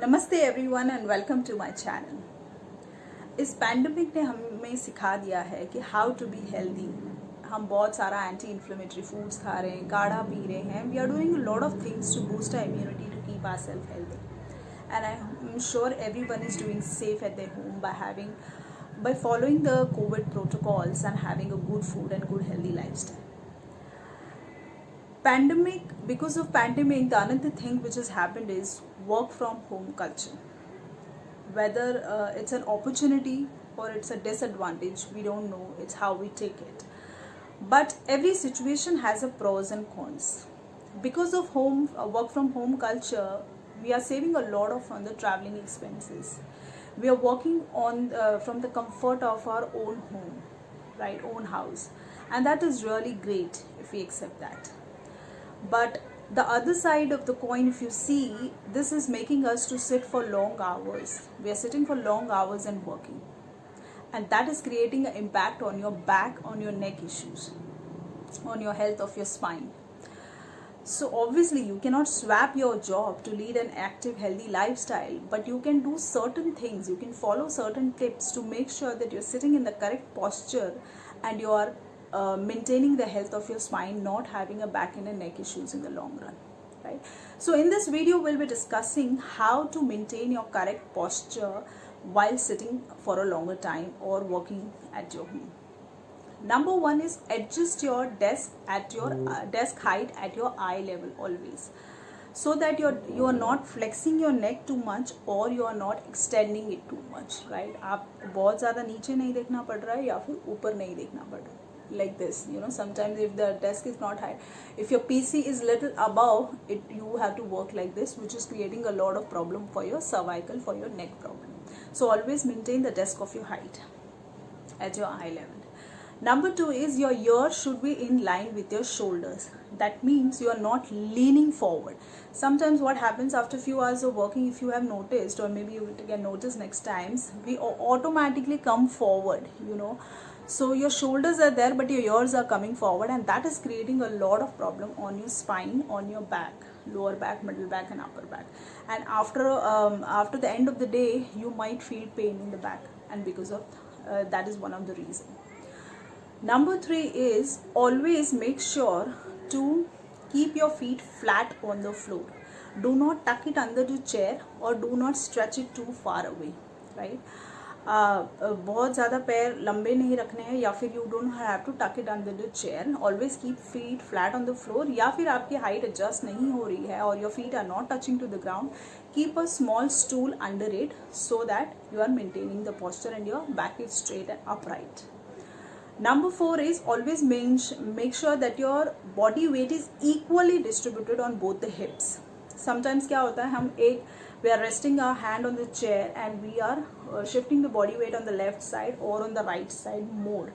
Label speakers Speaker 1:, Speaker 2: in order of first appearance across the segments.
Speaker 1: नमस्ते everyone and welcome to my channel. इस pandemic ने हमें सिखा दिया है कि हाउ टू बी हेल्दी। हम बहुत सारा एंटी इन्फ्लेमेटरी फूड्स खा रहे हैं, काढ़ा पी रहे हैं, we are doing a lot of things to boost our immunity to keep our self healthy and I am sure everyone is doing safe at their home by following the COVID protocols and having a good food and good healthy lifestyle. Because of pandemic, the another thing which has happened is work from home culture. Whether it's an opportunity or it's a disadvantage, we don't know. It's how we take it. But every situation has a pros and cons. Because of work from home culture, we are saving a lot on the traveling expenses. We are working on from the comfort of our own home, right, own house, and that is really great if we accept that. But the other side of the coin, if you see, this is making us to sit for long hours. We are sitting for long hours and working, and that is creating an impact on your back, on your neck issues, on your health of your spine. So obviously you cannot swap your job to lead an active healthy lifestyle, but you can do certain things, you can follow certain tips to make sure that you're sitting in the correct posture and you are maintaining the health of your spine, not having a back and a neck issues in the long run, right? So in this video we'll be discussing how to maintain your correct posture while sitting for a longer time or working at your home. Number one is adjust your desk at your desk height at your eye level always, so that you are not flexing your neck too much or you are not extending it too much, right? आप बहुत ज़्यादा नीचे नहीं देखना पड़ रहा है या फिर ऊपर नहीं देखना पड़ रहा है, like this, you know. Sometimes if the desk is not high, if your PC is little above it, you have to work like this, which is creating a lot of problem for your cervical, for your neck problem. So always maintain the desk of your height at your eye level. Number two is your ears should be in line with your shoulders. That means you are not leaning forward. Sometimes what happens after a few hours of working, if you have noticed, or maybe you can notice next times, we automatically come forward, you know. So your shoulders are there but your ears are coming forward, and that is creating a lot of problem on your spine, on your back, lower back, middle back and upper back. And after the end of the day you might feel pain in the back, and because of that is one of the reasons. Number three is always make sure to keep your feet flat on the floor. Do not tuck it under the chair or do not stretch it too far away, right? बहुत ज़्यादा पैर लंबे नहीं रखने हैं, या फिर you don't have to टक it under the chair. Always keep feet flat on the floor. या फिर आपकी हाइट एडजस्ट नहीं हो रही है और your feet are not touching to the ground, keep a small stool under it so that you are maintaining the posture and your back is straight and upright. Number four is always make sure that your body weight is equally distributed on both the hips. Sometimes क्या होता है, we are resting our hand on the chair and we are shifting the body weight on the left side or on the right side more.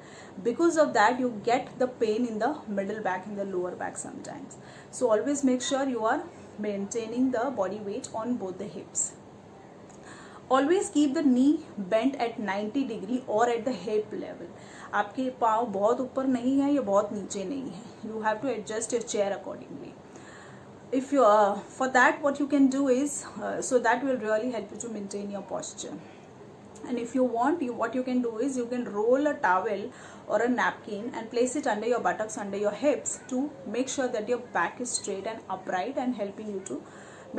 Speaker 1: Because of that you get the pain in the middle back and the lower back sometimes. So always make sure you are maintaining the body weight on both the hips. Always keep the knee bent at 90 degree or at the hip level. आपके पाँव बहुत ऊपर नहीं है या बहुत नीचे नहीं है. You have to adjust your chair accordingly. If you for that what you can do is so that will really help you to maintain your posture. And if you want, what you can do is you can roll a towel or a napkin and place it under your buttocks, under your hips, to make sure that your back is straight and upright and helping you to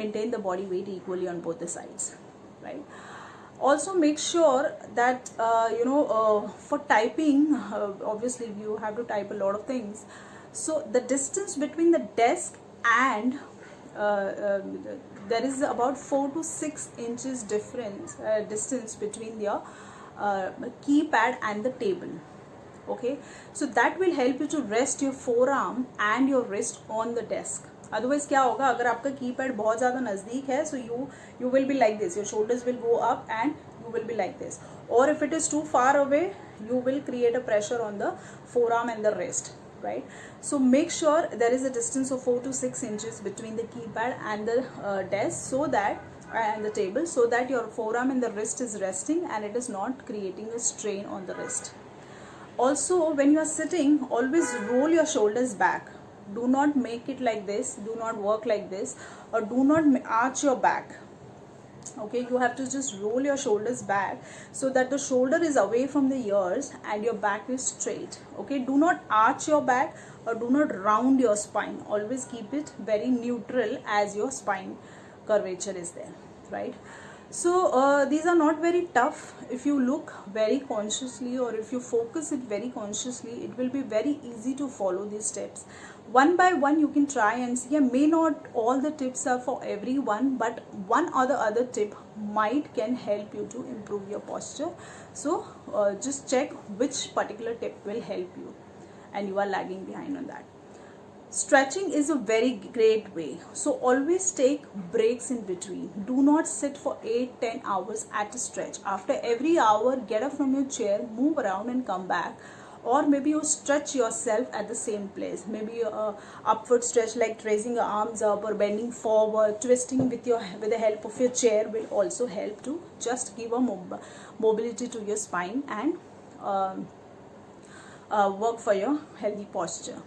Speaker 1: maintain the body weight equally on both the sides, right? Also make sure that for typing, obviously you have to type a lot of things, so the distance between the desk and there is about 4 to 6 inches difference distance between your keypad and the table. Okay, so that will help you to rest your forearm and your wrist on the desk. Otherwise क्या होगा, अगर आपका keypad बहुत ज़्यादा नज़दीक है, so you will be like this, your shoulders will go up and you will be like this. Or if it is too far away, you will create a pressure on the forearm and the wrist, right? So make sure there is a distance of 4 to 6 inches between the keypad and the desk, so that and the table, so that your forearm and the wrist is resting and it is not creating a strain on the wrist. Also when you are sitting, always roll your shoulders back. Do not make it like this, do not work like this, or do not arch your back. Okay, you have to just roll your shoulders back so that the shoulder is away from the ears and your back is straight. Okay, do not arch your back or do not round your spine. Always keep it very neutral as your spine curvature is there, right? So these are not very tough. If you look very consciously or if you focus it very consciously, it will be very easy to follow these steps. One by one you can try and see. May not all the tips are for everyone, but one or the other tip can help you to improve your posture. So just check which particular tip will help you and you are lagging behind on that. Stretching is a very great way. So always take breaks in between. Do not sit for 8-10 hours at a stretch. After every hour, get up from your chair, move around and come back. Or maybe you stretch yourself at the same place. Maybe a upward stretch like raising your arms up or bending forward, twisting with the help of your chair will also help to just give a mobility to your spine and work for your healthy posture.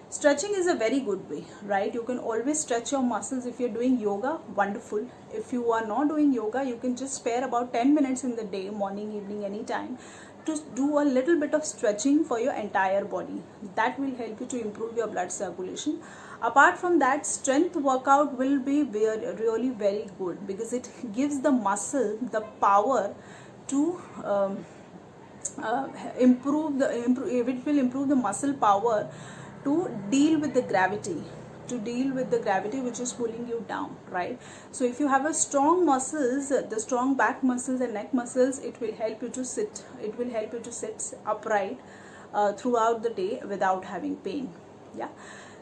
Speaker 1: Stretching is a very good way, right? You can always stretch your muscles. If you're doing yoga, wonderful. If you are not doing yoga, you can just spare about 10 minutes in the day, morning, evening, anytime, to do a little bit of stretching for your entire body. That will help you to improve your blood circulation. Apart from that, strength workout will be really very good because it gives the muscle the power to it will improve the muscle power to deal with the gravity which is pulling you down, right? So if you have a strong muscles, the strong back muscles and neck muscles, it will help you to sit upright throughout the day without having pain. Yeah,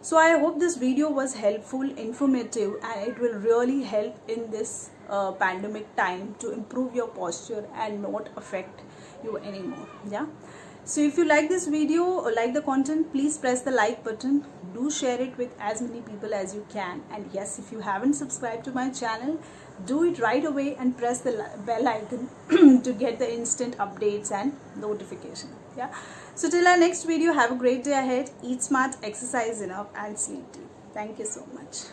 Speaker 1: so I hope this video was helpful, informative, and it will really help in this pandemic time to improve your posture and not affect you anymore. Yeah, so if you like this video or like the content, please press the like button. Do share it with as many people as you can. And yes, if you haven't subscribed to my channel, do it right away and press the bell icon to get the instant updates and notification. Yeah. So till our next video, have a great day ahead. Eat smart, exercise enough, and sleep deep. Thank you so much.